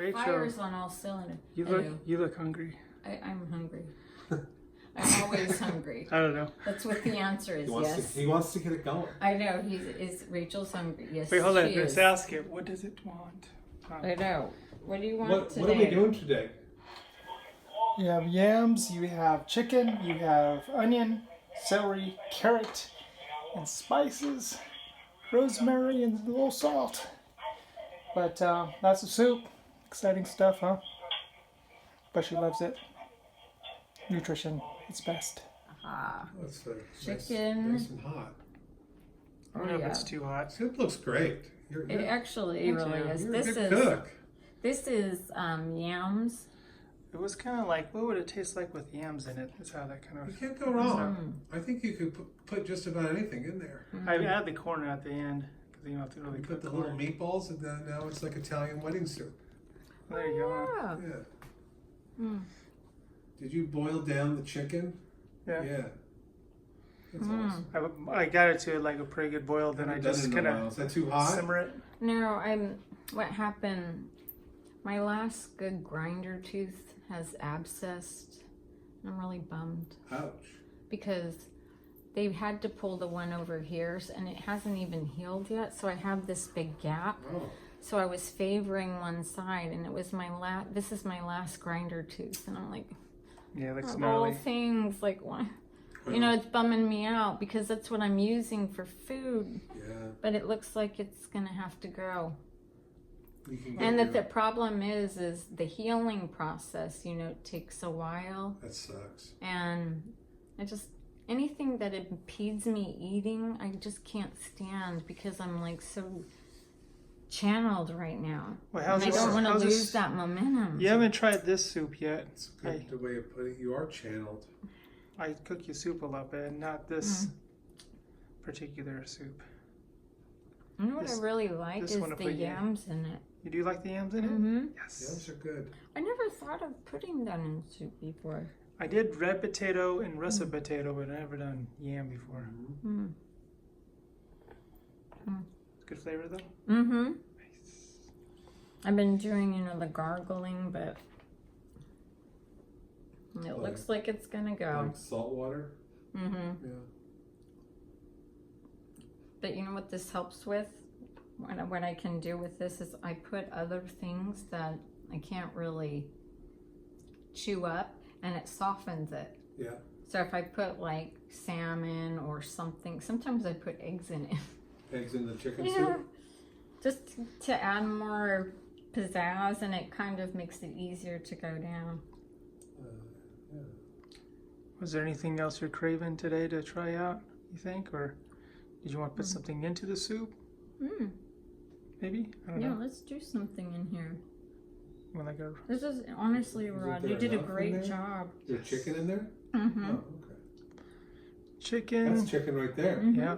Rachael, fires on all cylinders. You look hungry. I'm hungry. I'm always hungry. I don't know. That's what the answer is, yes. He wants to get it going. I know, Rachel's hungry. Yes, Wait, hold on. she Let's is. ask it. What does it want? I know. What do you want today? What are we doing today? You have yams, you have chicken, you have onion, celery, carrot, and spices, rosemary, and a little salt. But lots of soup. Exciting stuff, huh? But she loves it. Nutrition, it's best. Ah, That's chicken. nice and hot. I don't know if it's too hot. Soup looks great. It actually really is. You're a good cook. This is yams. It was kind of like, what would it taste like with yams in it? That's how that kind You of... can't go wrong. I think you could put just about anything in there. I add the corn at the end, because you don't have to really You cook put the corn. little meatballs, and then now it's like Italian wedding soup. There you go. Yeah. Yeah. Did you boil down the chicken? Yeah. Yeah. That's awesome. I got it to like a pretty good boil, then I just kind Is that too hot? of simmer it. No, what happened, my last good grinder tooth has abscessed. I'm really bummed. Ouch. Because they had to pull the one over here and it hasn't even healed yet. So I have this big gap. Oh. So I was favoring one side and it was this is my last grinder tooth. And I'm like, Yeah, it looks of all gnarly. things, like why? You know, it's bumming me out because that's what I'm using for food. Yeah. But it looks like it's going to have to go. You can get And that the problem is the healing process, you know, takes a while. That sucks. And anything that impedes me eating, I just can't stand because I'm like so channeled right now. Well, And I don't want to lose that momentum. You haven't tried this soup yet. It's good the way you put it. You are channeled. I cook your soup a lot, but not this particular soup. You know what I really like is the yams in it. You do like the yams in it? Mm-hmm. Yes. Yams are good. I never thought of putting that in soup before. I did red potato and russet potato, but I never done yam before. Good flavor though? Mm-hmm. Nice. I've been doing, you know, the gargling, but it looks like it's gonna go. Like salt water? Mm-hmm. Yeah. But you know what this helps with? What I can do with this is I put other things that I can't really chew up and it softens it. Yeah. So if I put like salmon or something, sometimes I put eggs in it. Eggs in the chicken Yeah. soup? Just to add more pizzazz and it kind of makes it easier to go down. Yeah. Was there anything else you're craving today to try out, you think? Or did you want to put something into the soup? Maybe? I don't know. Let's do something in here. Well, like a, This is honestly, Rod, you did a great job. Is there chicken in there? Mm-hmm. Oh, okay. chicken. That's chicken right there. Yeah.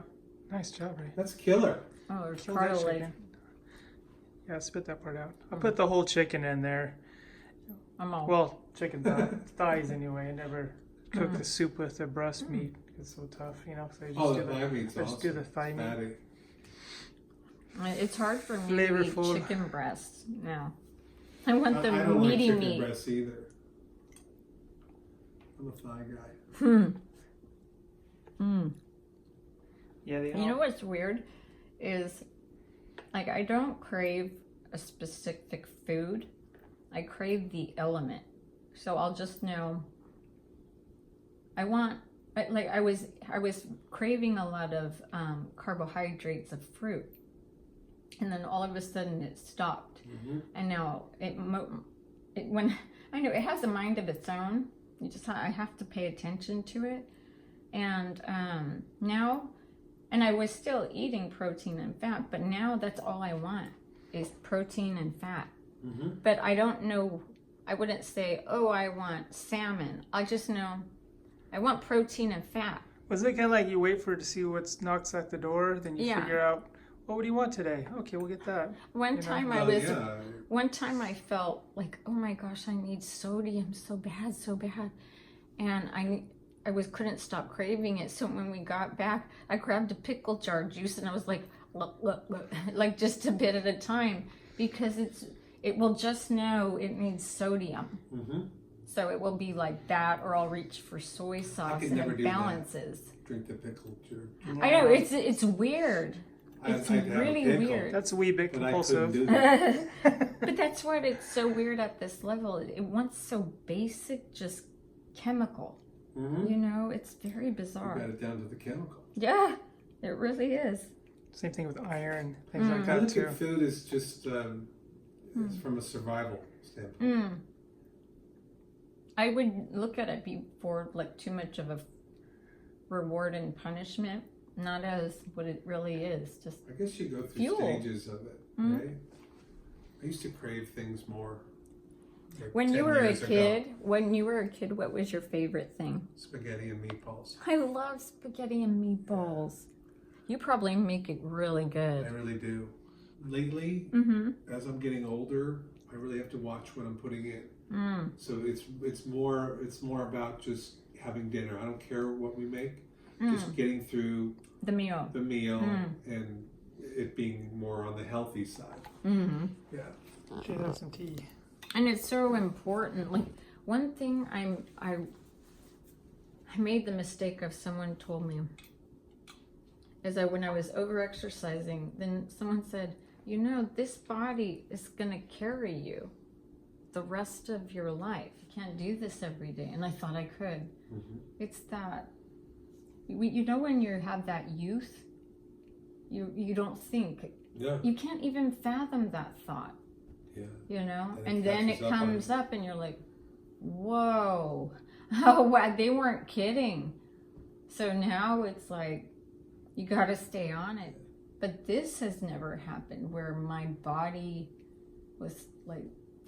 Nice job, Ray. That's killer. Oh, there's Kill that cartilage. chicken. Yeah, spit that part out. I'll put the whole chicken in there. I'm all. Well, chicken thighs anyway. I never cook the soup with the breast meat. It's so tough, you know. So I just thigh meat's I just do the thigh meat. Fatty. It's hard for me Flavorful. to eat chicken breast. No. I want the I don't meaty like chicken meat. breasts either. I'm a thigh guy. Yeah, they You know what's weird is, like, I don't crave a specific food. I crave the element. So I'll just know. I was craving a lot of carbohydrates of fruit, and then all of a sudden it stopped. And now when I know it has a mind of its own. I have to pay attention to it, and now. And I was still eating protein and fat, but now that's all I want is protein and fat. But I don't know, I wouldn't say, oh, I want salmon. I just know I want protein and fat. Was it kind of like you wait for it to see what knocks at the door, then you Yeah. figure out, what do you want today? Okay, we'll get that. One You know? time one time I felt like, oh my gosh, I need sodium so bad. And I couldn't stop craving it. So when we got back, I grabbed a pickle jar juice and I was like, look, like just a bit at a time, because it will just know it needs sodium. Mm-hmm. So it will be like that, or I'll reach for soy sauce could and never it do that. balances. Drink the pickled juice. I know, it's weird. It's I'd have a really pickle, weird. That's a wee bit but I couldn't compulsive. do that. But that's what it's so weird at this level. It wants so basic, just chemical. Mm-hmm. You know, it's very You bizarre. got it down to the chemical. Yeah, it really is. Same thing with iron, things like I that look too. at food as just it's from a survival standpoint. I would look at it before like too much of a reward and punishment, not as what it really is. Just I guess you go through Fuel. stages of it, right? I used to crave things more. Like when 10 you were a years ago. kid, what was your favorite thing? Spaghetti and meatballs. I love spaghetti and meatballs. You probably make it really I good. really do. Lately, Mm-hmm. as I'm getting older, I really have to watch what I'm putting in. Mm. So it's more about just having dinner. I don't care what we make, just getting through The meal. the meal and it being more on the healthy side. Mm-hmm. Yeah. Should have some tea. And it's so important. Like one thing I made the mistake of, someone told me, is that when I was over exercising, then someone said, you know, this body is gonna carry you the rest of your life. You can't do this every day. And I thought I could. Mm-hmm. It's that, you know, when you have that youth, you don't think, Yeah. you can't even fathom that thought. Yeah. You know, And and it then it catches up on comes you. up and you're like, whoa, oh wow, they weren't kidding. So now it's like, you got to stay on it. But this has never happened where my body was like,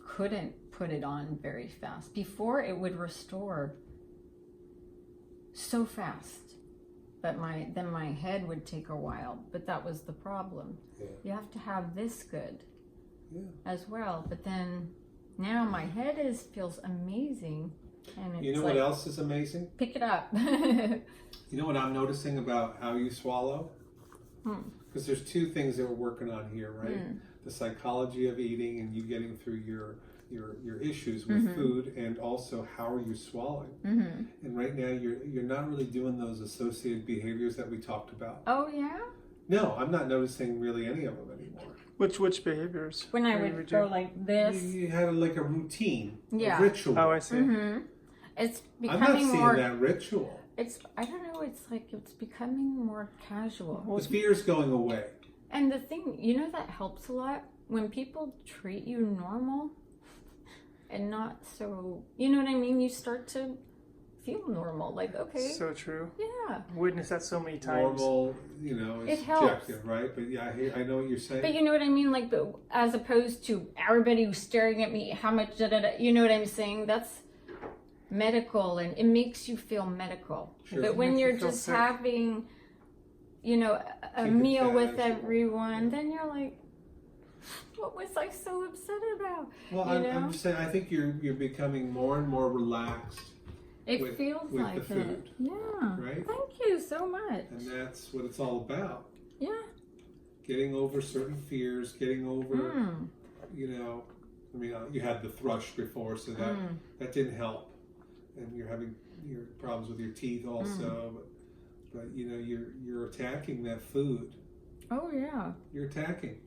couldn't put it on very fast. Before it would restore so fast, but then my head would take a while. But that was the problem. Yeah. You have to have this good. Yeah. As well, but then now my head feels amazing, and it's You know like, what else is amazing? pick it up. You know what I'm noticing about how you swallow? Because there's two things that we're working on here, right? The psychology of eating and you getting through your issues with food, and also how are you swallowing. And right now you're not really doing those associated behaviors that we talked about. Oh yeah. No, I'm not noticing really any of them anymore. Which behaviors? When I What would you go like this, You had like a routine, Yeah. a ritual. Oh, I see. it's I'm not becoming seeing more. that ritual. It's, I don't know. It's like it's becoming more casual. The fear's going away. And the thing, you know, that helps a lot when people treat you normal, and not so. You know what I mean? You start to feel normal. Like, okay, So true. yeah. Witnessed that so many times. Normal, you know, is It helps. subjective, right? But yeah, I know what you're saying. But you know what I mean? Like, but as opposed to everybody who's staring at me, how much you know what I'm saying? That's medical, and it makes you feel medical. Sure. But It when makes you you're feel just sick. having, you know, a Keep it meal with casual. everyone, then you're like, what was I so upset about? Well, you I'm know? just saying, I think you're becoming more and more relaxed, It with- feels with like the it. food, Yeah. right? Thank you so much. And that's what it's all about. Yeah. Getting over certain fears, getting over, Mm. you know, I mean, you had the thrush before, so that didn't help. And you're having your problems with your teeth also, but you know, you're attacking that food. Oh yeah. You're attacking.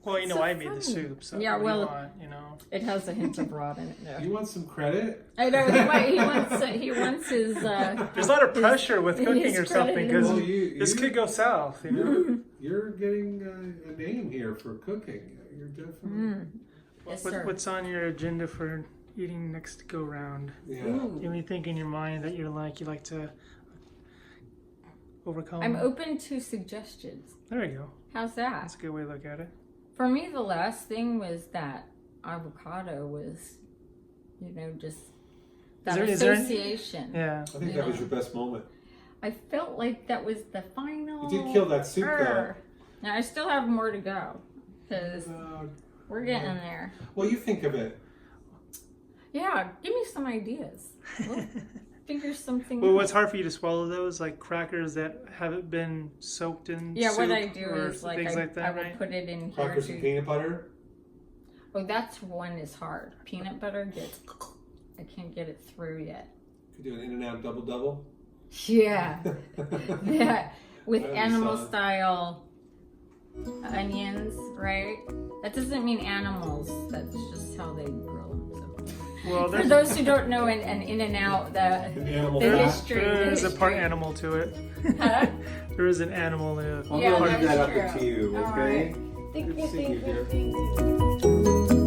Well, you know, So I made the funny. soup, so Yeah, what do well- you want, you know? It has a hint of rot in it. You want some credit? I know he wants his. There's a lot of pressure with cooking his or something credit because Well, this could go south, you know. You're getting a name here for cooking. You're definitely. Yes, sir. What's on your agenda for eating next go round? Yeah. Do you have anything in your mind that you like to overcome? I'm open to suggestions. There we go. How's that? That's a good way to look at it. For me, the last thing was that avocado was, you know, just that Is there any- association. Yeah. I think that was your best moment. I felt like that was the final. You did kill that soup, though. Now I still have more to go because Uh, we're getting there. well, you think of it. Yeah, give me some ideas. We'll figure something Well, out. what's hard for you to swallow those, like crackers that haven't been soaked in Yeah, soup what I do or is like things I like that, will right? put it in here. Crackers and peanut butter. Oh, that's one is hard. Peanut butter gets, I can't get it through yet. Could do an In-N-Out double. Yeah. That, with That'd be animal solid. style onions, right? That doesn't mean animals. That's just how they grill them. So. Well, For those who don't know an In-N-Out, An animal the fat. history. there the is a part history. animal to it. Huh? There is an animal in it. I'm Yeah, gonna leave that's that up true. to you, All okay? right. Thank Good you, to see you thank you, here. thank you.